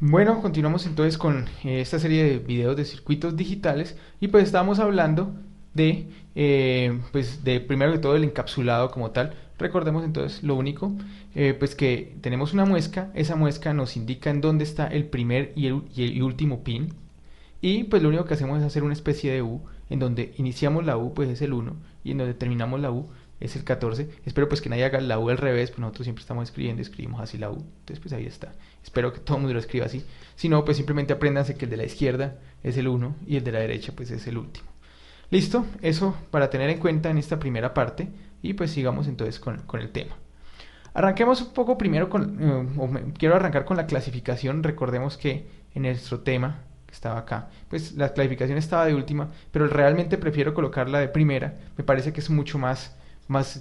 Bueno, continuamos entonces con esta serie de videos de circuitos digitales y pues estábamos hablando de, pues de primero que todo el encapsulado como tal. Recordemos entonces lo único, pues que tenemos una muesca, esa muesca nos indica en dónde está el primer y último pin y pues lo único que hacemos es hacer una especie de U en donde iniciamos la U pues es el 1 y en donde terminamos la U es el 14. Espero pues que nadie haga la U al revés, pues nosotros siempre estamos escribiendo, escribimos así la U. Entonces pues ahí está. Espero que todo el mundo lo escriba así. Si no, pues simplemente apréndanse que el de la izquierda es el 1 y el de la derecha pues es el último. Listo, eso para tener en cuenta en esta primera parte y pues sigamos entonces con el tema. Arranquemos un poco primero quiero arrancar con la clasificación. Recordemos que en nuestro tema que estaba acá, pues la clasificación estaba de última, pero realmente prefiero colocarla de primera. Me parece que es mucho más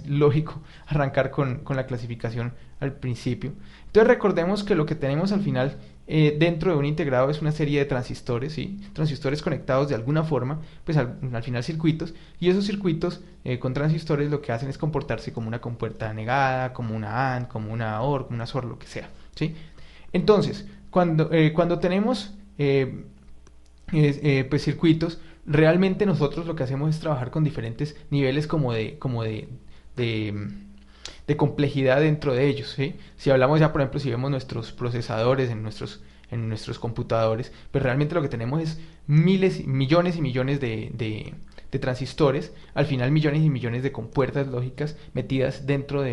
lógico arrancar con la clasificación al principio. Entonces recordemos que lo que tenemos al final dentro de un integrado es una serie de transistores, ¿sí? Transistores conectados de alguna forma, pues al final circuitos, y esos circuitos con transistores lo que hacen es comportarse como una compuerta negada, como una AND, como una OR, como una SOR, lo que sea, ¿sí? Entonces, cuando tenemos pues circuitos, realmente nosotros lo que hacemos es trabajar con diferentes niveles de, de complejidad dentro de ellos, ¿sí? Si hablamos ya, por ejemplo, si vemos nuestros procesadores en nuestros computadores, pues realmente lo que tenemos es miles, millones y millones de transistores, al final millones y millones de compuertas lógicas metidas dentro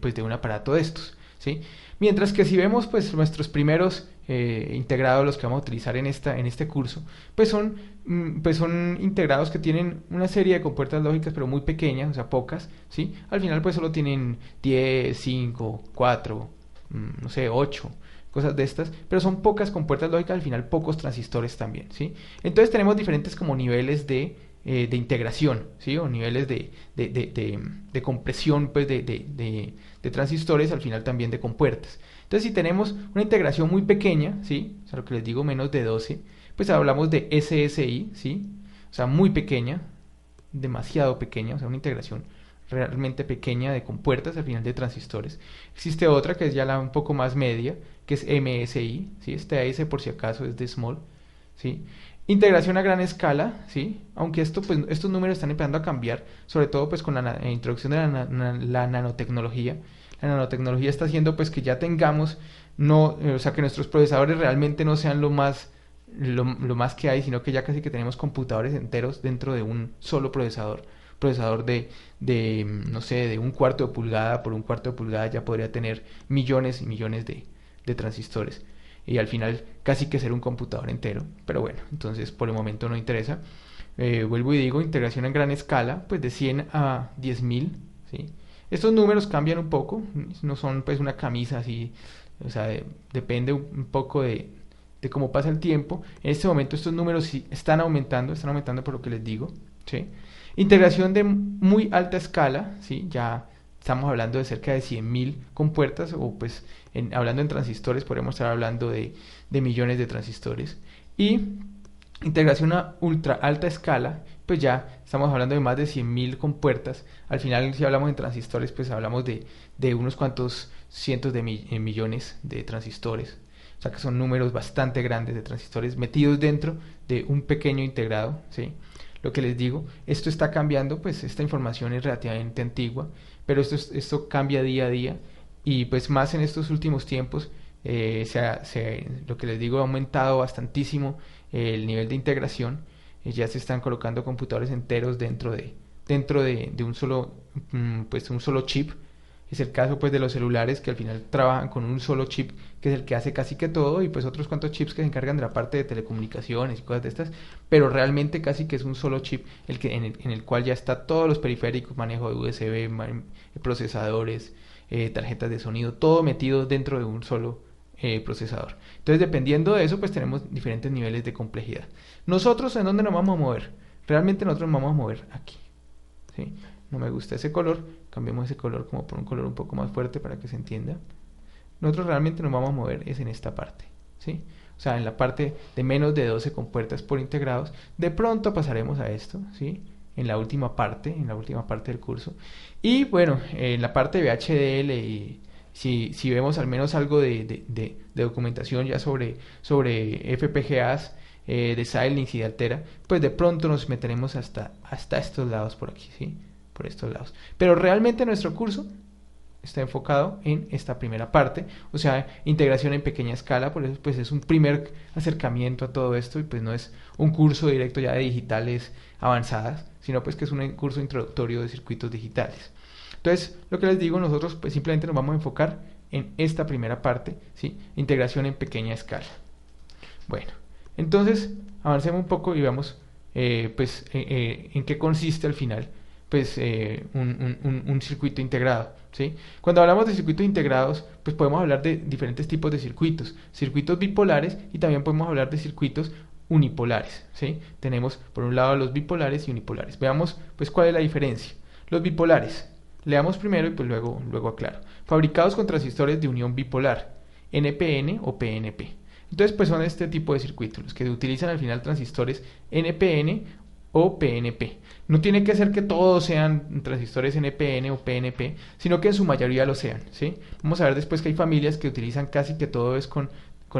pues de un aparato de estos, ¿sí? Mientras que si vemos pues nuestros primeros integrados, los que vamos a utilizar en este curso, pues son integrados que tienen una serie de compuertas lógicas pero muy pequeñas, o sea pocas, ¿sí? Al final pues solo tienen 10 5 4 no sé, 8 cosas de estas, pero son pocas compuertas lógicas, al final pocos transistores también, ¿sí? Entonces tenemos diferentes como niveles de integración, ¿sí? O niveles de compresión pues, de transistores, al final también de compuertas. Entonces, si tenemos una integración muy pequeña, ¿sí? O sea, lo que les digo, menos de 12, pues hablamos de SSI, ¿sí? O sea, muy pequeña, demasiado pequeña, o sea, una integración realmente pequeña de compuertas al final de transistores. Existe otra que es ya un poco más media, que es MSI, ¿sí? Este S por si acaso es de small, ¿sí? Integración a gran escala, ¿sí? Aunque pues, estos números están empezando a cambiar, sobre todo pues con la introducción de la nanotecnología. La nanotecnología está haciendo pues que ya tengamos, no, o sea, que nuestros procesadores realmente no sean lo más que hay, sino que ya casi que tenemos computadores enteros dentro de un solo procesador no sé, de un cuarto de pulgada por un cuarto de pulgada ya podría tener millones y millones de transistores y al final casi que ser un computador entero, pero bueno, entonces por el momento no interesa. Vuelvo y digo, integración en gran escala, pues de 100 a 10.000, ¿sí? Estos números cambian un poco, no son pues una camisa así, o sea, depende un poco de cómo pasa el tiempo. En este momento estos números sí están aumentando por lo que les digo, ¿sí? Integración de muy alta escala, ¿sí? Ya estamos hablando de cerca de 100.000 compuertas o pues hablando en transistores podemos estar hablando de millones de transistores. Y integración a ultra alta escala, pues ya estamos hablando de más de 100.000 compuertas. Al final, si hablamos en transistores, pues hablamos de unos cuantos cientos de millones de transistores. O sea que son números bastante grandes de transistores metidos dentro de un pequeño integrado, ¿sí? Lo que les digo, esto está cambiando, pues esta información es relativamente antigua, pero esto cambia día a día y pues más en estos últimos tiempos, lo que les digo, ha aumentado bastantísimo el nivel de integración. Ya se están colocando computadores enteros dentro de pues un solo chip. Es el caso pues de los celulares que al final trabajan con un solo chip que es el que hace casi que todo y pues otros cuantos chips que se encargan de la parte de telecomunicaciones y cosas de estas, pero realmente casi que es un solo chip en el cual ya está todos los periféricos, manejo de USB, procesadores, tarjetas de sonido, todo metido dentro de un solo procesador. Entonces dependiendo de eso pues tenemos diferentes niveles de complejidad. Nosotros en dónde nos vamos a mover, realmente nosotros nos vamos a mover aquí, ¿sí? No me gusta ese color, cambiemos ese color como por un color un poco más fuerte para que se entienda. Nosotros realmente nos vamos a mover es en esta parte, ¿sí? O sea, en la parte de menos de 12 compuertas por integrados. De pronto pasaremos a esto, ¿sí? En la última parte del curso. Y bueno, en la parte de VHDL si vemos al menos algo de documentación ya sobre FPGAs, de Xilinx y de Altera, pues de pronto nos meteremos hasta estos lados por aquí, ¿sí? Por estos lados. Pero realmente nuestro curso está enfocado en esta primera parte, o sea, integración en pequeña escala. Por eso pues es un primer acercamiento a todo esto, y pues no es un curso directo ya de digitales avanzadas, sino pues que es un curso introductorio de circuitos digitales. Entonces, lo que les digo, nosotros pues simplemente nos vamos a enfocar en esta primera parte, ¿sí? Integración en pequeña escala. Bueno, entonces avancemos un poco y veamos en qué consiste al final pues un circuito integrado, ¿sí? Cuando hablamos de circuitos integrados, pues podemos hablar de diferentes tipos de circuitos bipolares, y también podemos hablar de circuitos unipolares, ¿sí? Tenemos por un lado los bipolares y unipolares. Veamos pues cuál es la diferencia. Los bipolares, leamos primero y pues luego aclaro. Fabricados con transistores de unión bipolar, NPN o PNP. Entonces pues son este tipo de circuitos los que utilizan al final transistores NPN o PNP. No tiene que ser que todos sean transistores NPN o PNP, sino que en su mayoría lo sean, ¿sí? Vamos a ver después que hay familias que utilizan casi que todo es con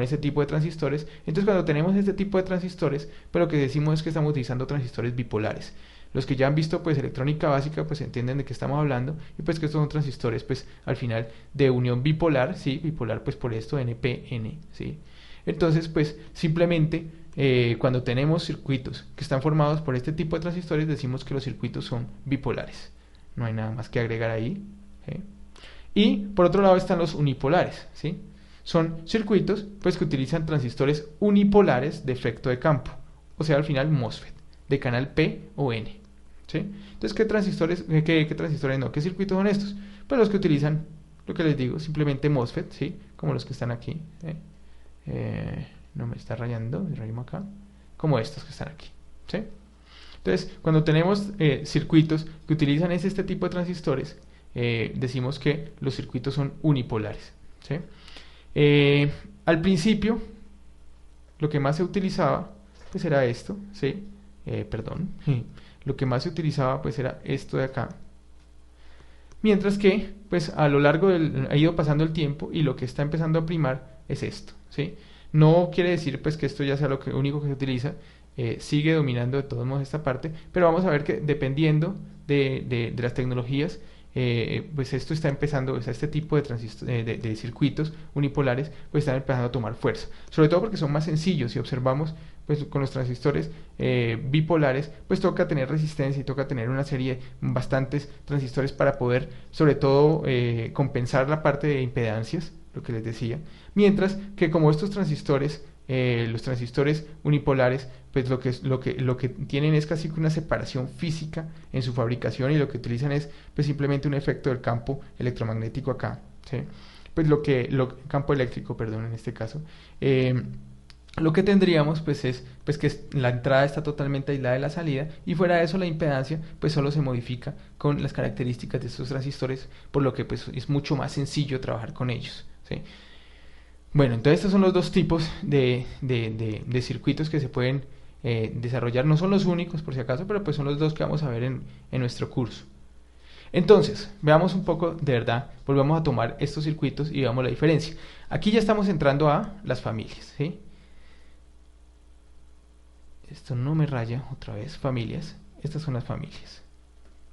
ese tipo de transistores. Entonces cuando tenemos este tipo de transistores, pues lo que decimos es que estamos utilizando transistores bipolares. Los que ya han visto pues electrónica básica pues entienden de qué estamos hablando, y pues que estos son transistores pues al final de unión bipolar, ¿sí? Bipolar pues por esto NPN, ¿sí? Entonces pues simplemente cuando tenemos circuitos que están formados por este tipo de transistores, decimos que los circuitos son bipolares. No hay nada más que agregar ahí, ¿sí? Y por otro lado están los unipolares, ¿sí? Son circuitos pues que utilizan transistores unipolares de efecto de campo, o sea al final MOSFET, de canal P o N, ¿sí? Entonces, ¿qué transistores no? ¿Qué circuitos son estos? Pues los que utilizan, lo que les digo, simplemente MOSFET, ¿sí? Como los que están aquí, no me está rayando, rayamos acá, como estos que están aquí, ¿sí? Entonces, cuando tenemos circuitos que utilizan este tipo de transistores, decimos que los circuitos son unipolares, ¿sí? Al principio, lo que más se utilizaba, pues era esto, ¿sí? Lo que más se utilizaba, pues era esto de acá. Mientras que, pues a lo largo ha ido pasando el tiempo, y lo que está empezando a primar es esto, ¿sí? No quiere decir pues que esto ya sea lo único que se utiliza, sigue dominando de todos modos esta parte, pero vamos a ver que dependiendo de las tecnologías, pues esto está empezando, o sea, este tipo de circuitos unipolares pues están empezando a tomar fuerza, sobre todo porque son más sencillos. Si observamos pues con los transistores bipolares, pues toca tener resistencia y toca tener una serie, bastantes transistores para poder sobre todo compensar la parte de impedancias, lo que les decía, mientras que como estos transistores, los transistores unipolares, pues lo que tienen es casi que una separación física en su fabricación, y lo que utilizan es pues simplemente un efecto del campo electromagnético acá, ¿sí? Pues campo eléctrico, perdón, en este caso. Lo que tendríamos pues es pues que la entrada está totalmente aislada de la salida, y fuera de eso la impedancia pues solo se modifica con las características de estos transistores, por lo que pues es mucho más sencillo trabajar con ellos, ¿sí? Bueno, entonces estos son los dos tipos de circuitos que se pueden desarrollar. No son los únicos por si acaso, pero pues son los dos que vamos a ver en nuestro curso. Entonces, veamos un poco de verdad, volvamos a tomar estos circuitos y veamos la diferencia. Aquí ya estamos entrando a las familias, ¿sí? Esto no me raya otra vez, familias. Estas son las familias,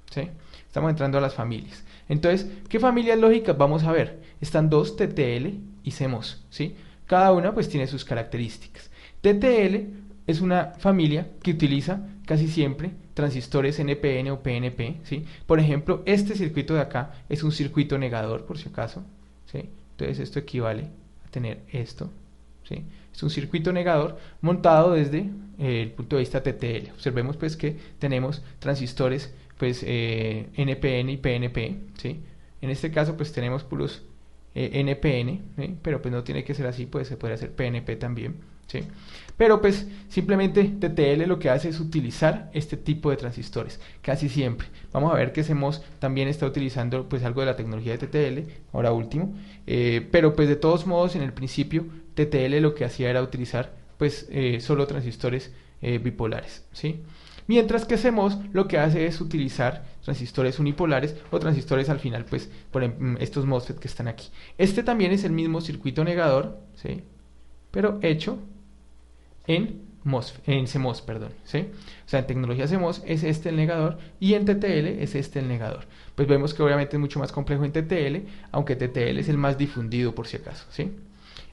¿sí? Estamos entrando a las familias. Entonces, ¿qué familias lógicas vamos a ver? Están dos, TTL y CMOS, ¿sí? Cada una pues tiene sus características. TTL es una familia que utiliza casi siempre transistores NPN o PNP, ¿sí? Por ejemplo, este circuito de acá es un circuito negador, por si acaso, ¿sí? Entonces esto equivale a tener esto, ¿sí? Es un circuito negador montado desde el punto de vista TTL. Observemos pues que tenemos transistores pues NPN y PNP, ¿sí? En este caso pues tenemos puros NPN, ¿sí? Pero pues no tiene que ser así, pues se puede hacer PNP también, ¿sí? Pero pues simplemente TTL lo que hace es utilizar este tipo de transistores, casi siempre. Vamos a ver que CMOS también está utilizando pues algo de la tecnología de TTL, ahora último, pero pues de todos modos en el principio TTL lo que hacía era utilizar pues solo transistores bipolares, ¿sí? Mientras que CMOS lo que hace es utilizar transistores unipolares o transistores al final, pues, por estos MOSFET que están aquí. Este también es el mismo circuito negador, ¿sí? Pero hecho en CMOS, perdón, ¿sí? O sea, en tecnología CMOS es este el negador y en TTL es este el negador. Pues vemos que obviamente es mucho más complejo en TTL, aunque TTL es el más difundido por si acaso, ¿sí?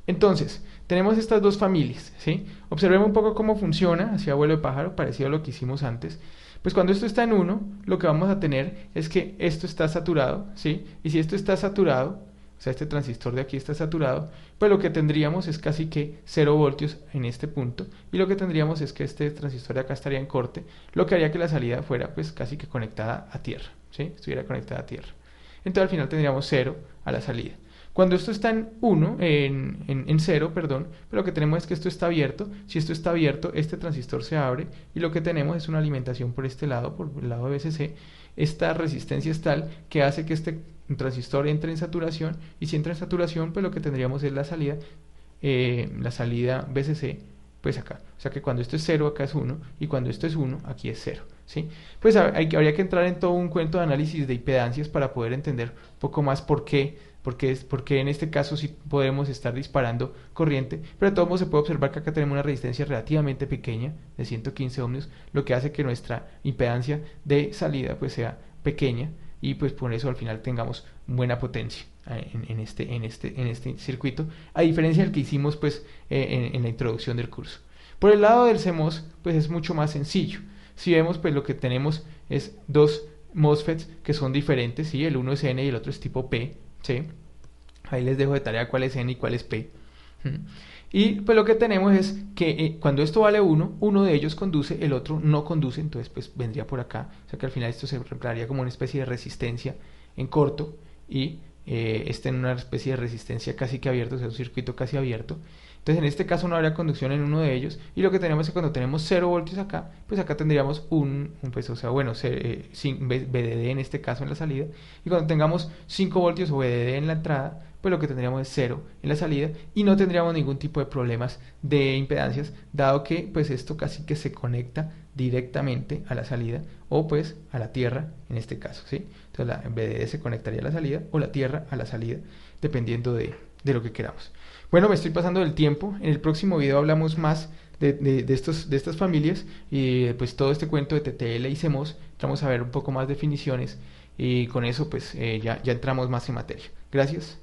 Entonces, tenemos estas dos familias, ¿sí? Observemos un poco cómo funciona, así a vuelo de pájaro, parecido a lo que hicimos antes. Pues cuando esto está en 1, lo que vamos a tener es que esto está saturado, ¿sí? Y si esto está saturado, o sea, este transistor de aquí está saturado, pues lo que tendríamos es casi que 0 voltios en este punto, y lo que tendríamos es que este transistor de acá estaría en corte, lo que haría que la salida fuera pues casi que conectada a tierra, ¿sí? Estuviera conectada a tierra. Entonces al final tendríamos 0 a la salida. Cuando esto está en 1, en 0, perdón, pero lo que tenemos es que esto está abierto. Si esto está abierto, este transistor se abre y lo que tenemos es una alimentación por este lado, por el lado de BCC. Esta resistencia es tal que hace que este transistor entre en saturación y si entra en saturación, pues lo que tendríamos es la salida BCC, pues acá. O sea que cuando esto es 0, acá es 1 y cuando esto es 1, aquí es 0. ¿Sí? Pues habría que entrar en todo un cuento de análisis de impedancias para poder entender un poco más por qué en este caso sí podemos estar disparando corriente, pero de todos modos se puede observar que acá tenemos una resistencia relativamente pequeña de 115 ohmios, lo que hace que nuestra impedancia de salida pues sea pequeña y pues por eso al final tengamos buena potencia en este circuito, a diferencia del que hicimos pues en la introducción del curso. Por el lado del CMOS pues es mucho más sencillo. Si vemos pues lo que tenemos es dos MOSFETs que son diferentes, ¿sí? El uno es N y el otro es tipo P, ¿sí? Ahí les dejo de tarea cuál es N y cuál es P. Y pues lo que tenemos es que cuando esto vale 1, uno de ellos conduce, el otro no conduce, entonces pues vendría por acá. O sea que al final esto se reemplazaría como una especie de resistencia en corto y este en una especie de resistencia casi que abierto, o sea un circuito casi abierto. Entonces en este caso no habría conducción en uno de ellos y lo que tenemos es que cuando tenemos 0 voltios acá, pues acá tendríamos pues, o sea, bueno, VDD en este caso en la salida, y cuando tengamos 5 voltios o VDD en la entrada, pues lo que tendríamos es 0 en la salida y no tendríamos ningún tipo de problemas de impedancias, dado que pues esto casi que se conecta directamente a la salida o pues a la tierra en este caso, ¿sí? Entonces la VDD se conectaría a la salida o la tierra a la salida, dependiendo de lo que queramos. Bueno, me estoy pasando del tiempo. En el próximo video hablamos más de estas familias y pues todo este cuento de TTL y CMOS. Vamos a ver un poco más definiciones y con eso pues ya entramos más en materia. Gracias.